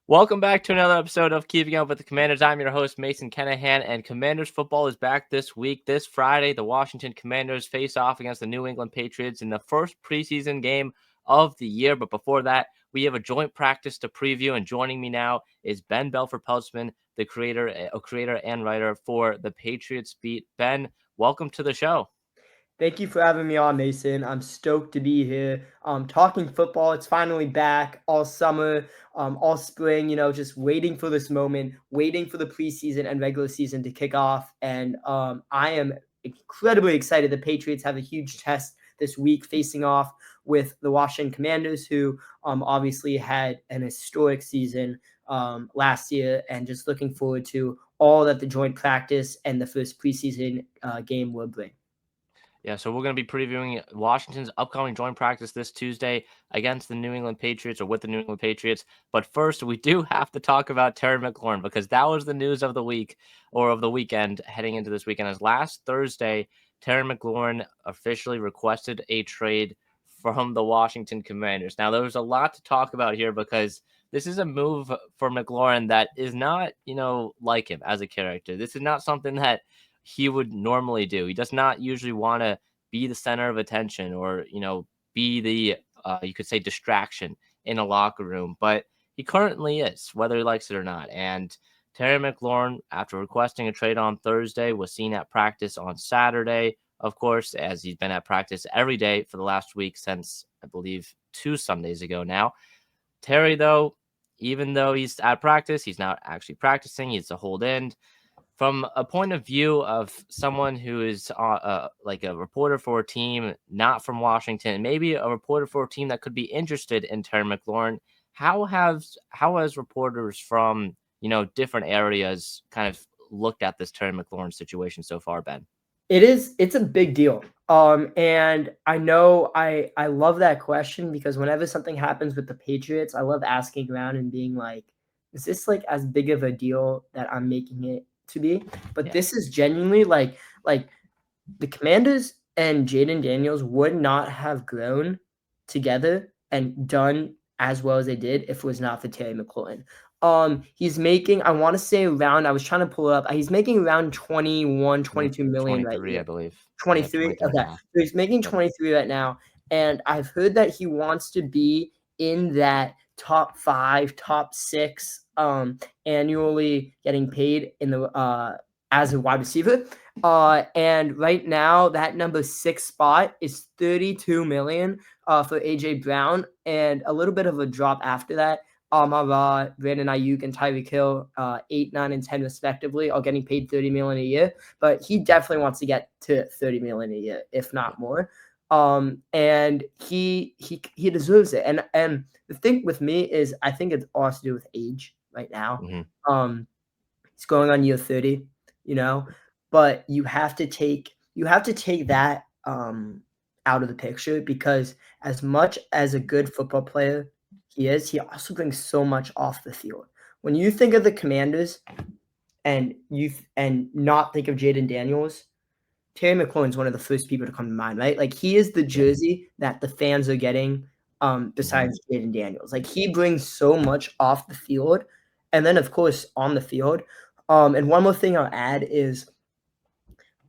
Welcome back to another episode of Keeping Up with the Commanders. I'm your host, Mason Kenahan, and Commanders football is back this week. This Friday, the Washington Commanders face off against the New England Patriots in the first preseason game of the year. But before that, we have a joint practice to preview, and joining me now is Ben Belford-Peltzman, the creator and writer for The Patriots Beat. Ben, welcome to the show. Thank you for having me on, Mason. I'm stoked to be here. Talking football, it's finally back all summer, all spring, just waiting for this moment, waiting for the preseason and regular season to kick off. And I am incredibly excited. The Patriots have a huge test this week facing off with the Washington Commanders, who obviously had an historic season last year, and just looking forward to all that the joint practice and the first preseason game will bring. Yeah, so we're going to be previewing Washington's upcoming joint practice this Tuesday against the New England Patriots, or with the New England Patriots. But first, we do have to talk about Terry McLaurin, because that was the news of the week, or of the weekend heading into this weekend. As last Thursday, Terry McLaurin officially requested a trade from the Washington Commanders. Now, there's a lot to talk about here, because this is a move for McLaurin that is not, like him as a character. This is not something that he would normally do. He does not usually want to be the center of attention, or, be the, you could say, distraction in a locker room. But he currently is, whether he likes it or not. And Terry McLaurin, after requesting a trade on Thursday, was seen at practice on Saturday, of course, as he's been at practice every day for the last week since, I believe, 2 Sundays ago now. Terry, though, even though he's at practice, he's not actually practicing. He's a hold in. From a point of view of someone who is like a reporter for a team not from Washington, maybe a reporter for a team that could be interested in Terry McLaurin, how has reporters from different areas kind of looked at this Terry McLaurin situation so far, Ben? It's a big deal. And I know I love that question, because whenever something happens with the Patriots, I love asking around and being like, is this like as big of a deal that I'm making it to be? But Yeah. this is genuinely like the Commanders and Jaden Daniels would not have grown together and done as well as they did if it was not for Terry McLaurin. He's making, I want to say around, I was trying to pull it up. He's making around 21, 22 million right 23, here. I believe. Yeah, 23. 23 and a Okay. half. So he's making Yep. 23 right now. And I've heard that he wants to be in that top 5, top 6 annually getting paid in the as a wide receiver. And right now that number 6 spot is 32 million for AJ Brown, and a little bit of a drop after that. Amara, Brandon Ayuk, and Tyreek Hill, 8, 9, and 10 respectively, are getting paid 30 million a year. But he definitely wants to get to 30 million a year, if not more. And he deserves it. And the thing with me is, I think it's all to do with age right now. Mm-hmm. He's going on year 30, but you have to take that out of the picture, because as much as a good football player he is, he also brings so much off the field. When you think of the Commanders and not think of Jaden Daniels, Terry McLaurin is one of the first people to come to mind, right? Like, he is the jersey that the fans are getting, besides Jaden Daniels. Like, he brings so much off the field, and then, of course, on the field. And one more thing I'll add is,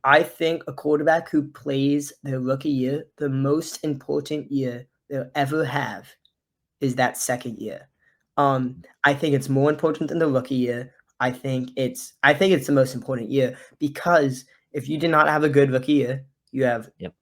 I think a quarterback who plays their rookie year, the most important year they'll ever have, is that second year. I think it's more important than the rookie year. I think it's the most important year, because if you did not have a good rookie year, you have Yep.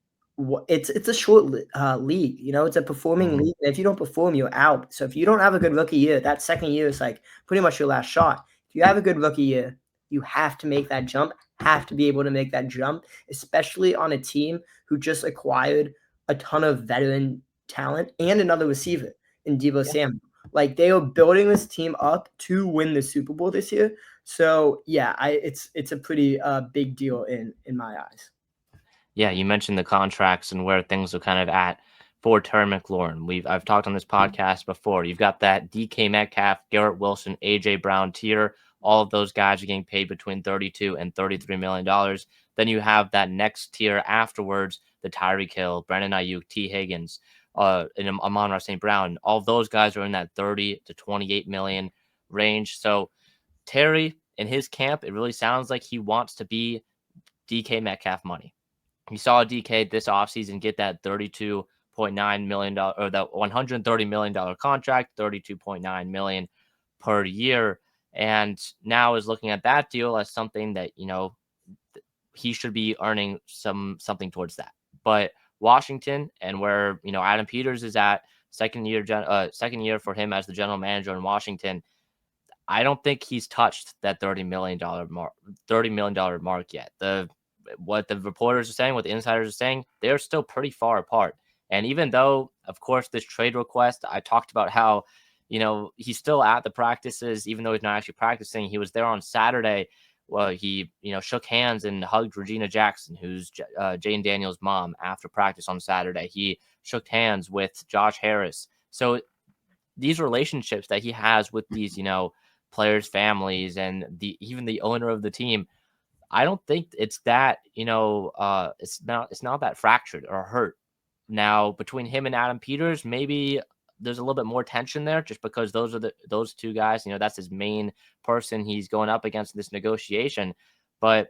it's a short league. It's a performing Mm-hmm. league. And if you don't perform, you're out. So if you don't have a good rookie year, that second year is like pretty much your last shot. If you have a good rookie year, you have to make that jump. Have to be able to make that jump, especially on a team who just acquired a ton of veteran talent and another receiver in Deebo Yeah. Samuel. Like, they are building this team up to win the Super Bowl this year. So yeah, it's a pretty big deal in my eyes. Yeah, you mentioned the contracts and where things are kind of at for Terry McLaurin. I've talked on this podcast before. You've got that DK Metcalf, Garrett Wilson, AJ Brown tier. All of those guys are getting paid between $32 and $33 million. Then you have that next tier afterwards, the Tyreek Hill, Brandon Ayuk, T. Higgins, and Amon-Ra St. Brown. All of those guys are in that 30 to 28 million. range. So Terry in his camp, it really sounds like he wants to be DK Metcalf money. You saw DK this offseason get that $32.9 million or that $130 million contract, $32.9 million per year. And now is looking at that deal as something that, he should be earning something towards that. But Washington and where, Adam Peters is at second year for him as the general manager in Washington, I don't think he's touched that $30 million mark yet. What the reporters are saying, what the insiders are saying, they're still pretty far apart. And even though, of course, this trade request, I talked about how, he's still at the practices, even though he's not actually practicing. He was there on Saturday. Well, he, shook hands and hugged Regina Jackson, who's Jane Daniels' mom, after practice on Saturday. He shook hands with Josh Harris. So these relationships that he has with these, players' families and even the owner of the team, I don't think it's that, it's not that fractured or hurt. Now, between him and Adam Peters, maybe there's a little bit more tension there just because those two guys, that's his main person he's going up against in this negotiation. But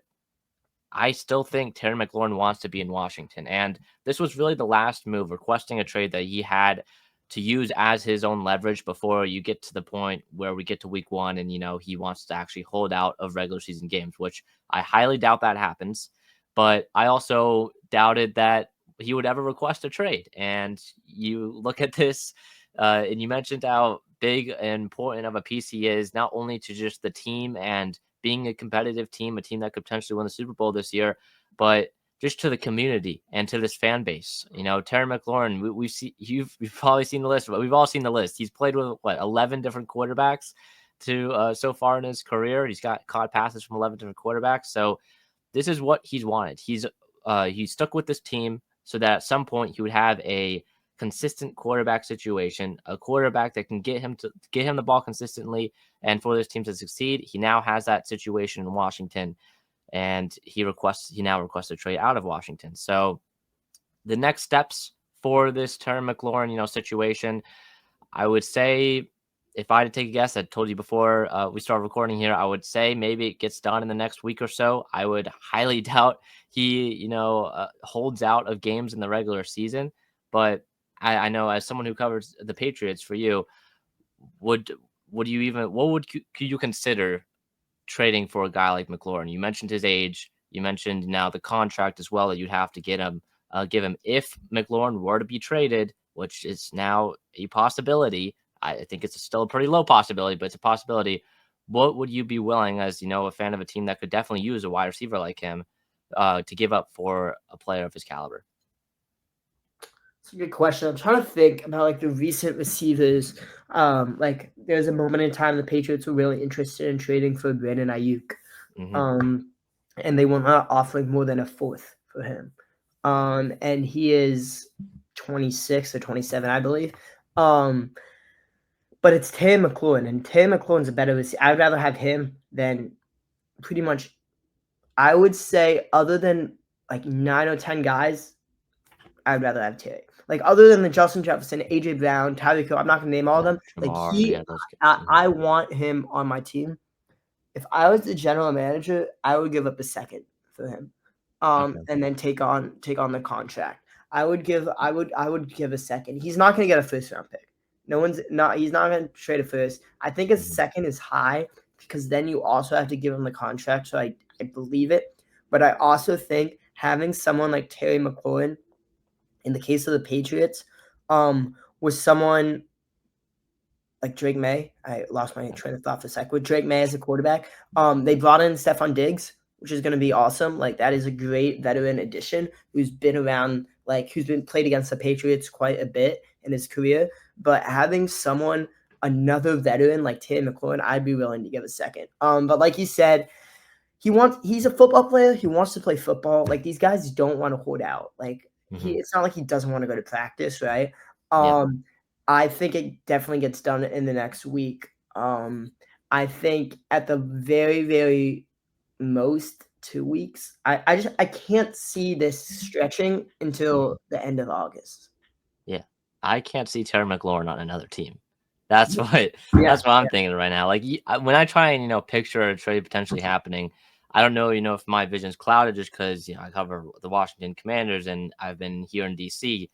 I still think Terry McLaurin wants to be in Washington. And this was really the last move, requesting a trade that he had to use as his own leverage before you get to the point where we get to week 1 and, he wants to actually hold out of regular season games, which I highly doubt that happens. But I also doubted that he would ever request a trade. And you look at this, and you mentioned how big and important of a piece he is, not only to just the team and being a competitive team, a team that could potentially win the Super Bowl this year, but just to the community and to this fan base. Terry McLaurin, we've seen, you've probably seen the list, but we've all seen the list. He's played with 11 different quarterbacks so far in his career. He's got caught passes from 11 different quarterbacks. So this is what he's wanted. He's stuck with this team so that at some point he would have a consistent quarterback situation, a quarterback that can get him the ball consistently, and for this team to succeed. He now has that situation in Washington, and he now requests a trade out of Washington. So the next steps for this Terry McLaurin, situation, I would say, if I had to take a guess, I told you before we started recording here, I would say maybe it gets done in the next week or so. I would highly doubt he, holds out of games in the regular season. But I know, as someone who covers the Patriots for you, what would you consider trading for a guy like McLaurin? You mentioned his age. You mentioned now the contract as well that you'd have to give him. If McLaurin were to be traded, which is now a possibility. I think it's still a pretty low possibility, but it's a possibility. What would you be willing, as a fan of a team that could definitely use a wide receiver like him, to give up for a player of his caliber? It's a good question. I'm trying to think about the recent receivers. There's a moment in time the Patriots were really interested in trading for Brandon Ayuk, Mm-hmm. and they were not offering more than a fourth for him. And he is 26 or 27, I believe. But it's Terry McLaurin, and Terry McLaurin's a better receiver. I'd rather have him than pretty much. I would say, other than 9 or 10 guys, I'd rather have Terry. Other than the Justin Jefferson, AJ Brown, Tyreek Hill, I'm not gonna name all of them. Jamar, yeah, those guys. I want him on my team. If I was the general manager, I would give up a second for him, Okay. and then take on the contract. I would give a second. He's not gonna get a first round pick. He's not gonna trade a first. I think a second is high because then you also have to give him the contract. So I believe it, but I also think having someone like Terry McLaurin, in the case of the Patriots, was someone like Drake May. I lost my train of thought for a sec. With Drake May as a quarterback, they brought in Stephon Diggs, which is going to be awesome. That is a great veteran addition who's been around, who's been played against the Patriots quite a bit in his career. But having another veteran like Terry McLaurin, I'd be willing to give a second. But like you said, he's a football player. He wants to play football. These guys don't want to hold out. It's not like he doesn't want to go to practice, right? Yeah. I think it definitely gets done in the next week. I think at the very, very most 2 weeks. I can't see this stretching until the end of August. Yeah. I can't see Terry McLaurin on another team. That's what Yeah, that's what I'm thinking right now. Like when I try and picture a trade potentially happening, I don't know if my vision's clouded just because I cover the Washington Commanders and I've been here in DC,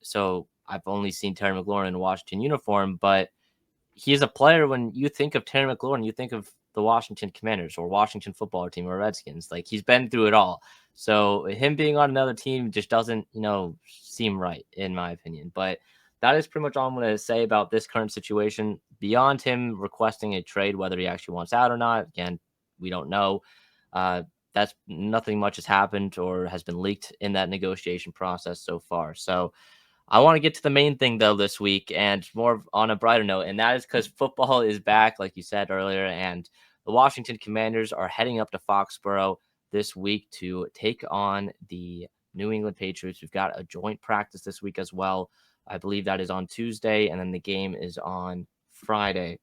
so I've only seen Terry McLaurin in a Washington uniform. But he's a player. When you think of Terry McLaurin, you think of the Washington Commanders or Washington football team or Redskins. Like he's been through it all. So him being on another team just doesn't, seem right in my opinion. But that is pretty much all I'm going to say about this current situation. Beyond him requesting a trade, whether he actually wants out or not, again, we don't know. That's nothing much has happened or has been leaked in that negotiation process so far. So I want to get to the main thing though this week and more on a brighter note, and that is because football is back, like you said earlier, and the Washington Commanders are heading up to Foxborough this week to take on the New England Patriots. We've got a joint practice this week as well. I believe that is on Tuesday, and then the game is on Friday.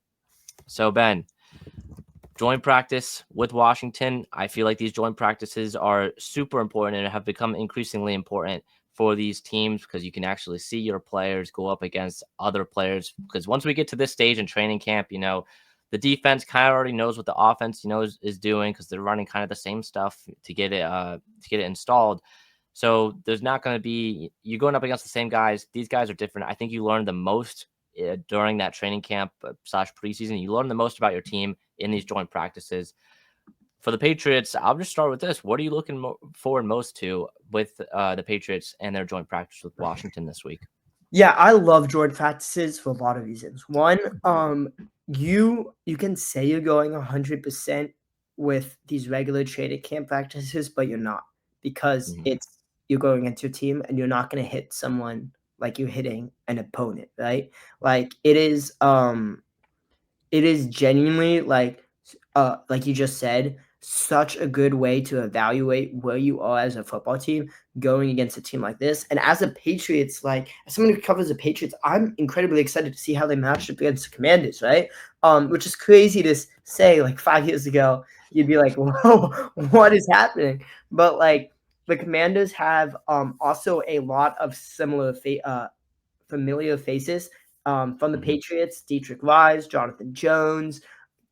So Ben, joint practice with Washington. I feel like these joint practices are super important and have become increasingly important for these teams because you can actually see your players go up against other players. Because once we get to this stage in training camp, the defense kind of already knows what the offense, is doing because they're running kind of the same stuff to get it installed. So there's not going to be you going up against the same guys. These guys are different. I think you learn the most during that training camp slash preseason. You learn the most about your team in these joint practices. For the Patriots, I'll just start with this. What are you looking forward most to with the Patriots and their joint practice with Washington this week? Yeah, I love joint practices for a lot of reasons. One, you can say you're going 100% with these regular training camp practices, but you're not because Mhm. you're going against your team and you're not going to hit someone like you're hitting an opponent, right? Like it is genuinely like you just said, such a good way to evaluate where you are as a football team going against a team like this. And as a Patriots, like as someone who covers the Patriots, I'm incredibly excited to see how they match up against the Commanders, right? Which is crazy to say. Like 5 years ago, you'd be like, "Whoa, what is happening?" But like the Commanders have also a lot of familiar faces from the Mhm. Patriots: Dietrich Wise, Jonathan Jones,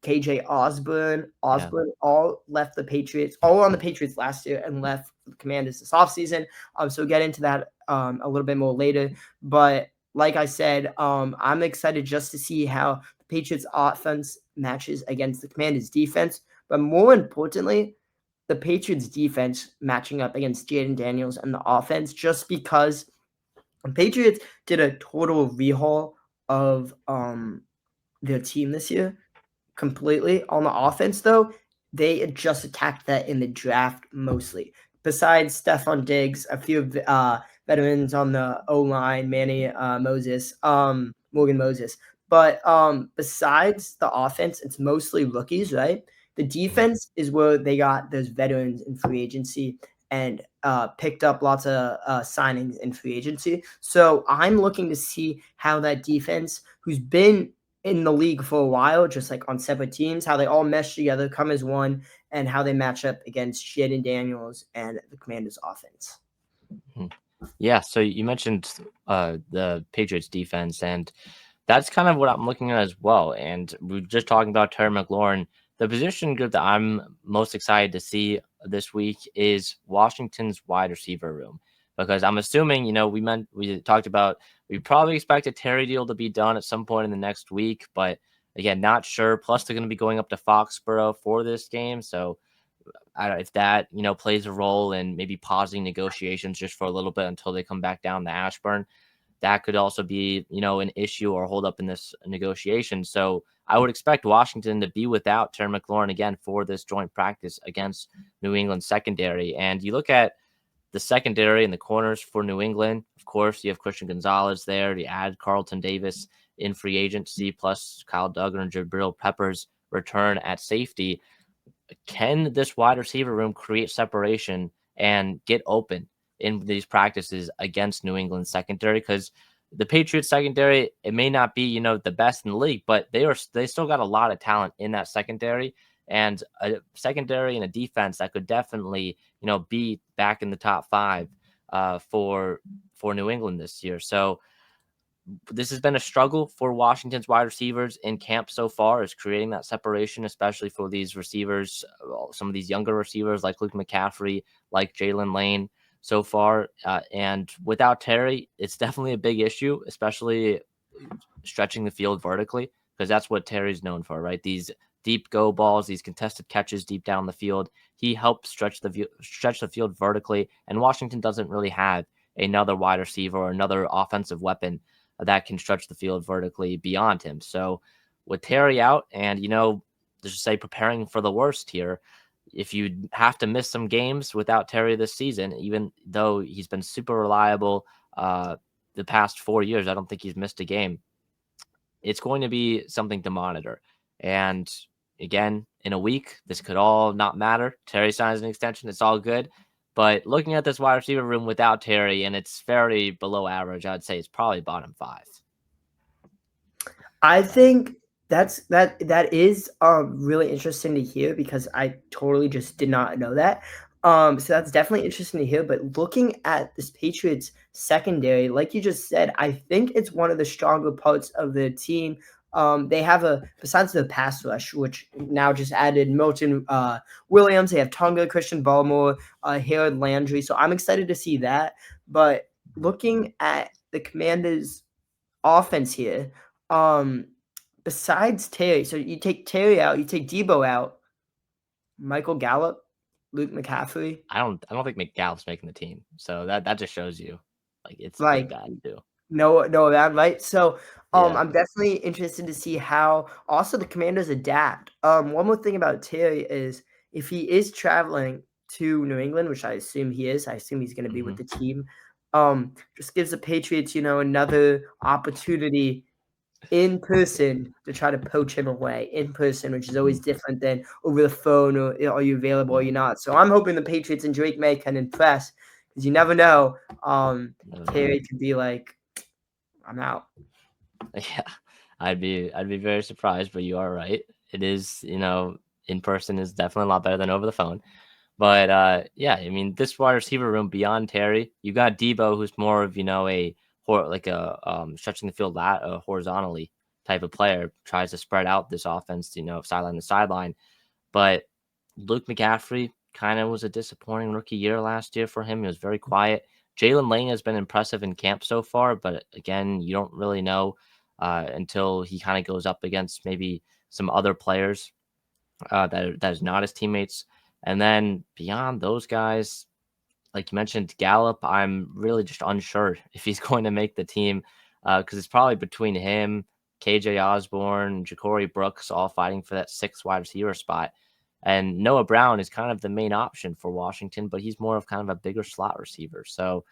KJ Yeah. Osborne, all left the Patriots, all on the Patriots last year and left the Commanders this offseason. So we'll get into that a little bit more later. But like I said, I'm excited just to see how the Patriots offense matches against the Commanders defense. But more importantly, the Patriots defense matching up against Jaden Daniels and the offense, just because the Patriots did a total overhaul of their team this year completely. On the offense, though, they just attacked that in the draft mostly. Besides Stephon Diggs, a few veterans on the O line, Manny Morgan Moses. But besides the offense, it's mostly rookies, right? The Mhm. defense is where they got those veterans in free agency and picked up lots of signings in free agency. So I'm looking to see how that defense, who's been in the league for a while, just like on separate teams, how they all mesh together, come as one, and how they match up against Jaden Daniels and the Commanders' offense. Mhm. Yeah, so you mentioned the Patriots defense, and that's kind of what I'm looking at as well. And we are just talking about Terry McLaurin. The position group that I'm most excited to see this week is Washington's wide receiver room, because I'm assuming, we talked about we probably expect a Terry deal to be done at some point in the next week, but again, not sure. Plus, they're going to be going up to Foxborough for this game, so I don't if that, plays a role in maybe pausing negotiations just for a little bit until they come back down to Ashburn. That could also be, an issue or hold up in this negotiation. So I would expect Washington to be without Terry McLaurin again for this joint practice against New England secondary. And you look at the secondary and the corners for New England. Of course, you have Christian Gonzalez there. You add Carlton Davis in free agency, plus Kyle Duggar and Jabril Peppers return at safety. Can this wide receiver room create separation and get open in these practices against New England secondary? Because the Patriots secondary, it may not be, the best in the league, but they still got a lot of talent in that secondary, and a secondary and a defense that could definitely, be back in the top five for New England this year. So this has been a struggle for Washington's wide receivers in camp so far, is creating that separation, especially for these receivers, some of these younger receivers like Luke McCaffrey, like Jalen Lane so far. And without Terry, it's definitely a big issue, especially stretching the field vertically, because that's what Terry's known for, right? These deep go balls, these contested catches deep down the field. He helps stretch the field vertically, and Washington doesn't really have another wide receiver or another offensive weapon that can stretch the field vertically beyond him. So with Terry out, and let's just say preparing for the worst here, if you have to miss some games without Terry this season, even though he's been super reliable the past 4 years, I don't think he's missed a game. It's going to be something to monitor. And again, in a week, this could all not matter. Terry signs an extension. It's all good. But looking at this wide receiver room without Terry, and it's very below average, I'd say it's probably bottom 5. I think that is really interesting to hear because I totally just did not know that. So that's definitely interesting to hear. But looking at this Patriots secondary, like you just said, I think it's one of the stronger parts of the team. They have besides the pass rush, which now just added Milton Williams. They have Tonga, Christian Barmore, Harold Landry. So I'm excited to see that. But looking at the Commanders' offense here, um, besides Terry, so you take Terry out, you take Debo out, Michael Gallup, Luke McCaffrey, I don't think McGallup's making the team. So that just shows you like it's pretty like bad too. no that right. So Yeah. I'm definitely interested to see how also the Commanders adapt. One more thing about Terry is if he is traveling to New England, which I assume he is, I assume he's going to be with Hmm. the team. Just gives the Patriots, another opportunity in person to try to poach him away in person, which is always different than over the phone or are you available or you're not. So I'm hoping the Patriots and Drake May can impress because you never know. Never know. Terry could be like, I'm out. Yeah, I'd be very surprised, but you are right. It is, in person is definitely a lot better than over the phone. But yeah, I mean, this wide receiver room beyond Terry, you got Debo, who's more of like a stretching the field horizontally type of player, tries to spread out this offense, sideline to sideline. But Luke McCaffrey kind of was a disappointing rookie year last year for him. He was very quiet. Jalen Lane has been impressive in camp so far, but again, you don't really know until he kind of goes up against maybe some other players that is not his teammates. And then beyond those guys, like you mentioned, Gallup, I'm really just unsure if he's going to make the team because it's probably between him, KJ Osborne, Ja'Cory Brooks, all fighting for that 6th wide receiver spot. And Noah Brown is kind of the main option for Washington, but he's more of kind of a bigger slot receiver. So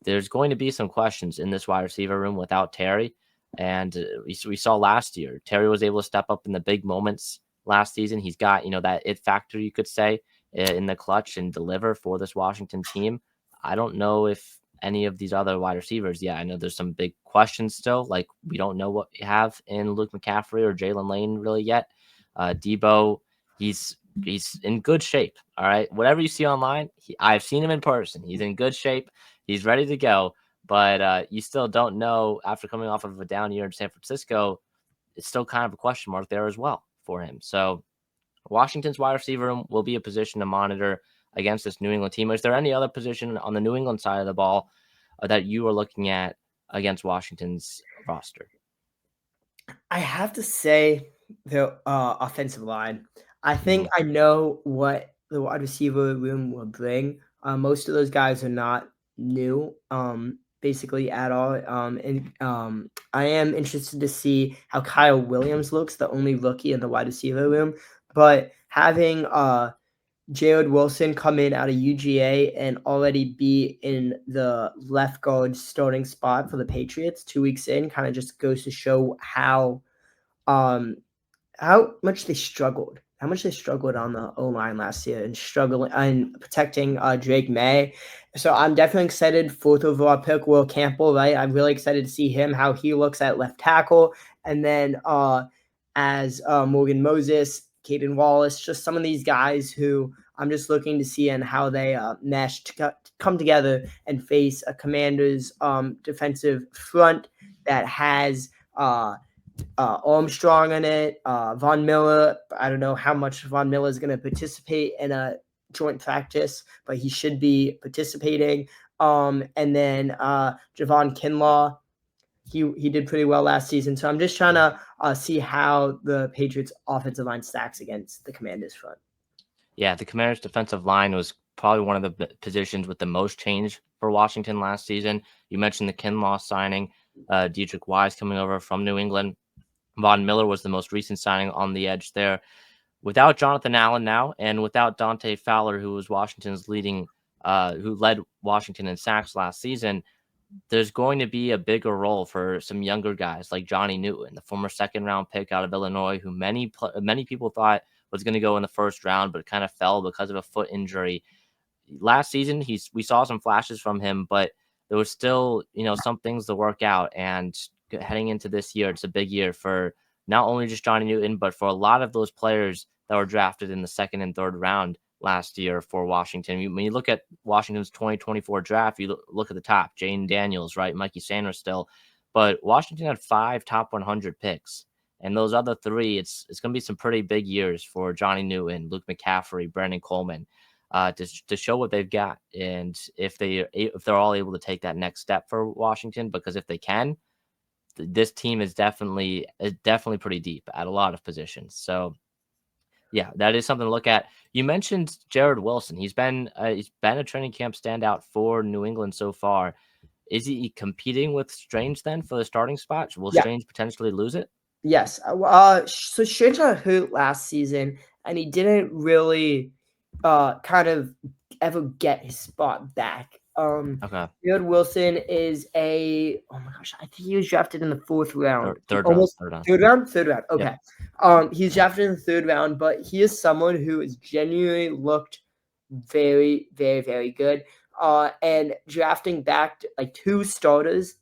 there's going to be some questions in this wide receiver room without Terry. And we saw last year, Terry was able to step up in the big moments last season. He's got, that it factor, you could say, in the clutch and deliver for this Washington team. I don't know if any of these other wide receivers, I know there's some big questions still. Like we don't know what we have in Luke McCaffrey or Jalen Lane really yet. Debo, he's in good shape. All right. Whatever you see online, I've seen him in person. He's in good shape. He's ready to go. But you still don't know after coming off of a down year in San Francisco. It's still kind of a question mark there as well for him. So Washington's wide receiver room will be a position to monitor against this New England team. Is there any other position on the New England side of the ball that you are looking at against Washington's roster? I have to say the offensive line. I think Hmm. I know what the wide receiver room will bring. Most of those guys are not new, basically at all. And I am interested to see how Kyle Williams looks, the only rookie in the wide receiver room. But having Jared Wilson come in out of UGA and already be in the left guard starting spot for the Patriots 2 weeks in kind of just goes to show um, how much they struggled. How much they struggled on the O line last year and struggling and protecting Drake May. So I'm definitely excited. 4th overall pick, Will Campbell, right? I'm really excited to see him, how he looks at left tackle. And then as Morgan Moses, Caden Wallace, just some of these guys who I'm just looking to see and how they mesh to come together and face a Commander's defensive front that has Armstrong in it, Von Miller. I don't know how much Von Miller is going to participate in a joint practice, but he should be participating. And then Javon Kinlaw, he did pretty well last season. So I'm just trying to see how the Patriots offensive line stacks against the Commanders front. Yeah, the Commanders' defensive line was probably one of the positions with the most change for Washington last season. You mentioned the Kinlaw signing, Dietrich Wise coming over from New England. Von Miller was the most recent signing on the edge there. Without Jonathan Allen now, and without Dante Fowler, who was Washington's who led Washington in sacks last season, there's going to be a bigger role for some younger guys like Johnny Newton, the former second-round pick out of Illinois, who many people thought was going to go in the first round, but kind of fell because of a foot injury. Last season, we saw some flashes from him, but there was still, some things to work out. And heading into this year, it's a big year for not only just Johnny Newton, but for a lot of those players that were drafted in the second and third round last year for Washington. When you look at Washington's 2024 draft, you look at the top, Jane Daniels, right? Mikey Sanders still, but Washington had 5 top 100 picks. And those other 3, it's going to be some pretty big years for Johnny Newton, Luke McCaffrey, Brandon Coleman, to show what they've got, and if they're all able to take that next step for Washington. Because if they can, this team is definitely pretty deep at a lot of positions. So yeah, that is something to look at. You mentioned Jared Wilson. He's been a training camp standout for New England so far. Is he competing with Strange then for the starting spot? Will Yeah. Strange potentially lose it? Yes. So Strange got hurt last season, and he didn't really kind of ever get his spot back. Okay. Jared Wilson is oh my gosh, I think he was drafted in the 4th round. Third Almost round. Third round? Third round. Yep. Okay. He's drafted in the 3rd round, but he is someone who has genuinely looked very, very, very good. And drafting back like 2 starters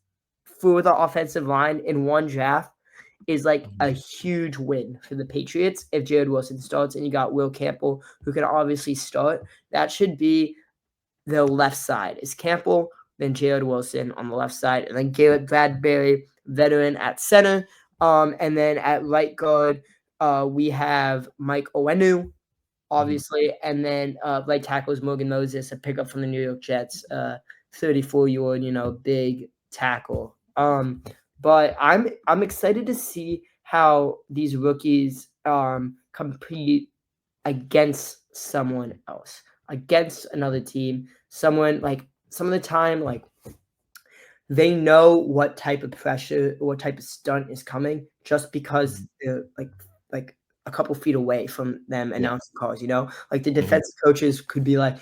for the offensive line in one draft is like a huge win for the Patriots if Jared Wilson starts, and you got Will Campbell, who can obviously start. That should be the left side. Is Campbell, then Jared Wilson on the left side, and then Garrett Bradbury, veteran at center. And then at right guard, we have Mike Owenu, obviously, and then right tackle is Morgan Moses, a pickup from the New York Jets, 34-year-old, big tackle. But I'm excited to see how these rookies compete against someone else, against another team. Someone like some of the time, like they know what type of pressure, what type of stunt is coming, just because they're like a couple feet away from them announcing calls. Like the defensive coaches could be like,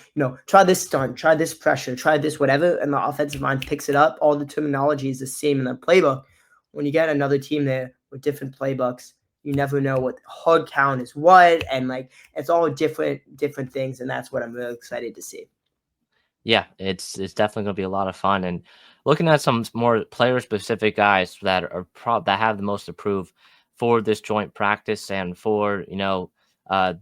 try this stunt, try this pressure, try this whatever, and the offensive line picks it up. All the terminology is the same in the playbook. When you get another team there with different playbooks, you never know what hard count is what, and like it's all different things, and that's what I'm really excited to see. Yeah, it's definitely going to be a lot of fun. And looking at some more player specific guys that are that have the most to prove for this joint practice and for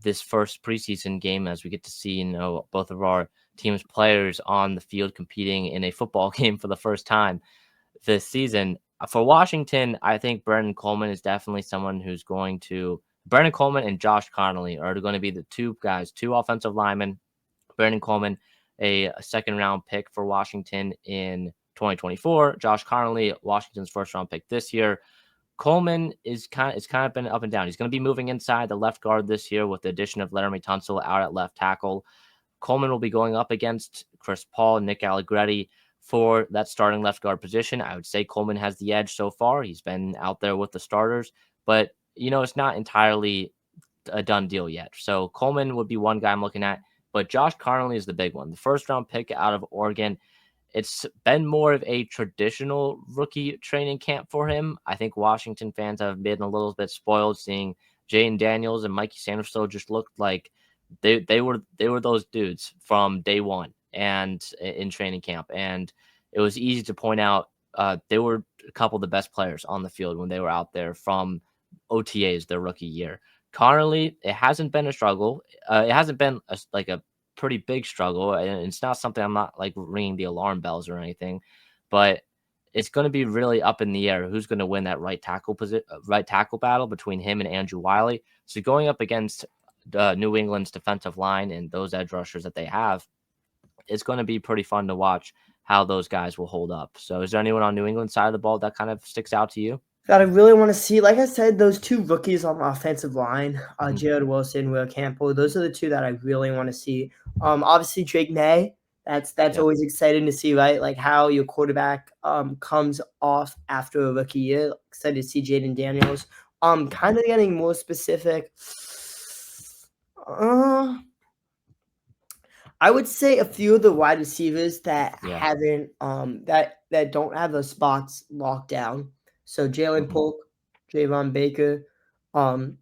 this first preseason game, as we get to see both of our team's players on the field competing in a football game for the first time this season. For Washington, I think Brandon Coleman is definitely someone who's going to. Brandon Coleman and Josh Connolly are going to be the 2 guys, 2 offensive linemen. Brandon Coleman, a second round pick for Washington in 2024. Josh Connolly, Washington's first round pick this year. Coleman is kind of been up and down. He's going to be moving inside the left guard this year with the addition of Laramie Tunsil out at left tackle. Coleman will be going up against Chris Paul, Nick Allegretti for that starting left guard position. I would say Coleman has the edge so far. He's been out there with the starters, but it's not entirely a done deal yet. So Coleman would be one guy I'm looking at, but Josh Connolly is the big one. The first round pick out of Oregon. It's been more of a traditional rookie training camp for him. I think Washington fans have been a little bit spoiled seeing Jane Daniels and Mikey Sanders just looked like they were those dudes from day one and in training camp. And it was easy to point out they were a couple of the best players on the field when they were out there from OTAs their rookie year. Connolly, it hasn't been a struggle. It hasn't been a pretty big struggle, and it's not something I'm not like ringing the alarm bells or anything, but it's going to be really up in the air who's going to win that right tackle battle between him and Andrew Wiley. So going up against New England's defensive line and those edge rushers that they have, it's going to be pretty fun to watch how those guys will hold up. So is there anyone on New England side of the ball that kind of sticks out to you? That I really want to see. Like I said, those two rookies on the offensive line, Mhm. Jared Wilson, Will Campbell, those are the two that I really want to see. Obviously Drake May. That's Yep. always exciting to see, right? Like how your quarterback comes off after a rookie year. Excited to see Jaden Daniels. Kind of getting more specific. Uh, I would say a few of the wide receivers that Yeah. haven't that don't have those spots locked down. So Jalen Hmm. Polk, Javon Baker, um,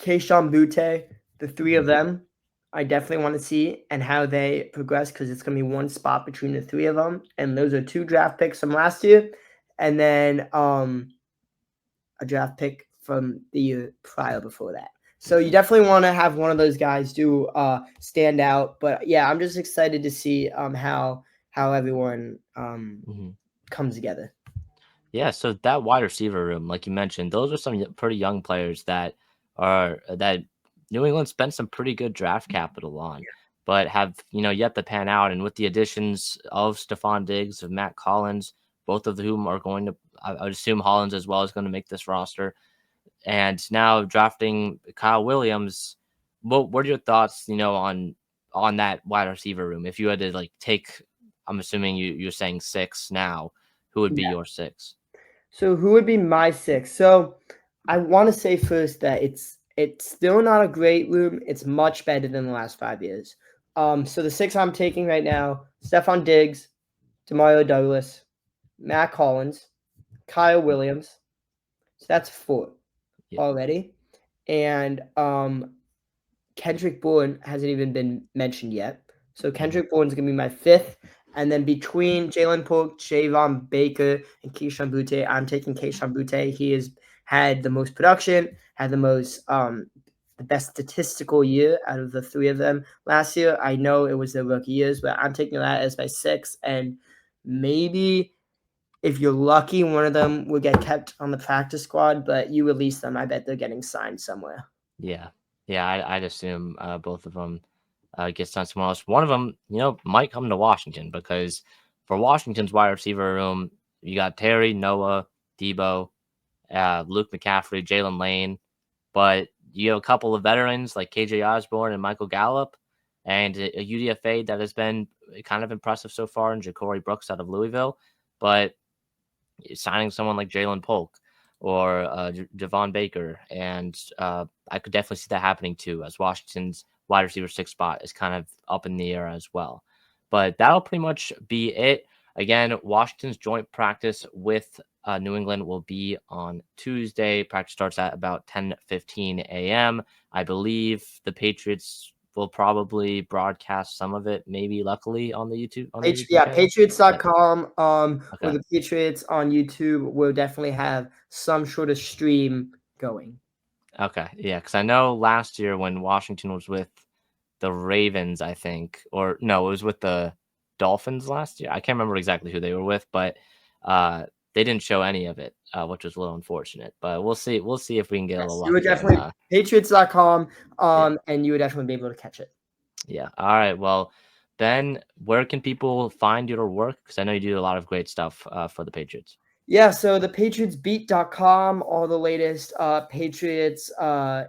Keishawn Butte, the three Hmm. of them, I definitely want to see and how they progress because it's gonna be one spot between the three of them. And those are 2 draft picks from last year, and then a draft pick from the year prior before that. So you definitely want to have one of those guys do stand out. But yeah, I'm just excited to see how everyone Hmm. comes together. Yeah, so that wide receiver room, like you mentioned, those are some pretty young players that New England spent some pretty good draft capital on, but have yet to pan out. And with the additions of Stephon Diggs, of Matt Collins, both of whom are going to, I would assume Hollins as well is going to make this roster, and now drafting Kyle Williams. What are your thoughts, on that wide receiver room? If you had to like take, I'm assuming you're saying six now. Who would be Yeah. your six? So who would be my six? So I want to say first that it's still not a great room. It's much better than the last 5 years. So the six I'm taking right now: Stephon Diggs, Demario Douglas, Matt Collins, Kyle Williams. So that's 4 Yeah. already. And Kendrick Bourne hasn't even been mentioned yet. So Mhm. Kendrick Bourne's gonna be my fifth. And then between Jalen Polk, Javon Baker, and Keishawn Butte, I'm taking Keishawn Butte. He has had the most production, had the best statistical year out of the three of them last year. I know it was their rookie years, but I'm taking that as my six. And maybe if you're lucky, one of them will get kept on the practice squad, but you release them, I bet they're getting signed somewhere. Yeah. Yeah, I'd assume both of them get sent somewhere else. One of them, might come to Washington because for Washington's wide receiver room, you got Terry, Noah, Debo, Luke McCaffrey, Jalen Lane, but you have a couple of veterans like KJ Osborne and Michael Gallup, and a UDFA that has been kind of impressive so far in Ja'Cory Brooks out of Louisville. But signing someone like Jalen Polk or Javon Baker, and I could definitely see that happening too, as Washington's wide receiver six spot is kind of up in the air as well. But that'll pretty much be it. Again, Washington's joint practice with New England will be on Tuesday. Practice starts at about 10:15 a.m. I believe the Patriots will probably broadcast some of it, maybe luckily on the YouTube Yeah, channel. Yeah. Patriots.com, or Okay. the Patriots on YouTube will definitely have some sort of stream going. Okay, yeah, because I know last year when Washington was with the Ravens, I think, or no, it was with the Dolphins last year. I can't remember exactly who they were with, but uh, they didn't show any of it, which was a little unfortunate. But we'll see. We'll see if we can get a little Yes, you would lucky. And definitely Patriots.com, yeah, and you would definitely be able to catch it. yeah. All right. Well, Ben, where can people find your work? Because I know you do a lot of great stuff for the Patriots. Yeah, so the ThePatriotsBeat.com, all the latest Patriots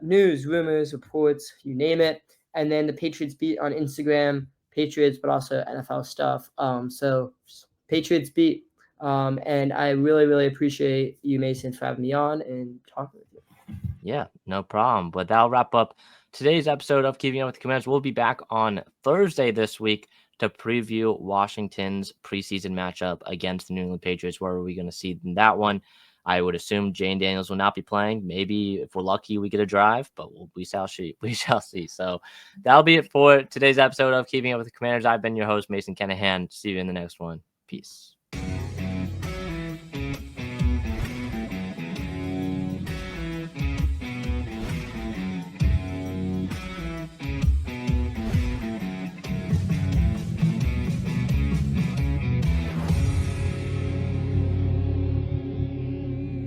news, rumors, reports, you name it. And then the Patriots Beat on Instagram, Patriots, but also NFL stuff. So Patriots Beat. And I really, really appreciate you, Mason, for having me on and talking with you. Yeah, no problem. But that'll wrap up today's episode of Keeping Up with the Commanders. We'll be back on Thursday this week to preview Washington's preseason matchup against the New England Patriots. Where are we going to see in that one? I would assume Jane Daniels will not be playing. Maybe if we're lucky, we get a drive, but we shall see. We shall see. So that'll be it for today's episode of Keeping Up with the Commanders. I've been your host, Mason Kennahan. See you in the next one. Peace.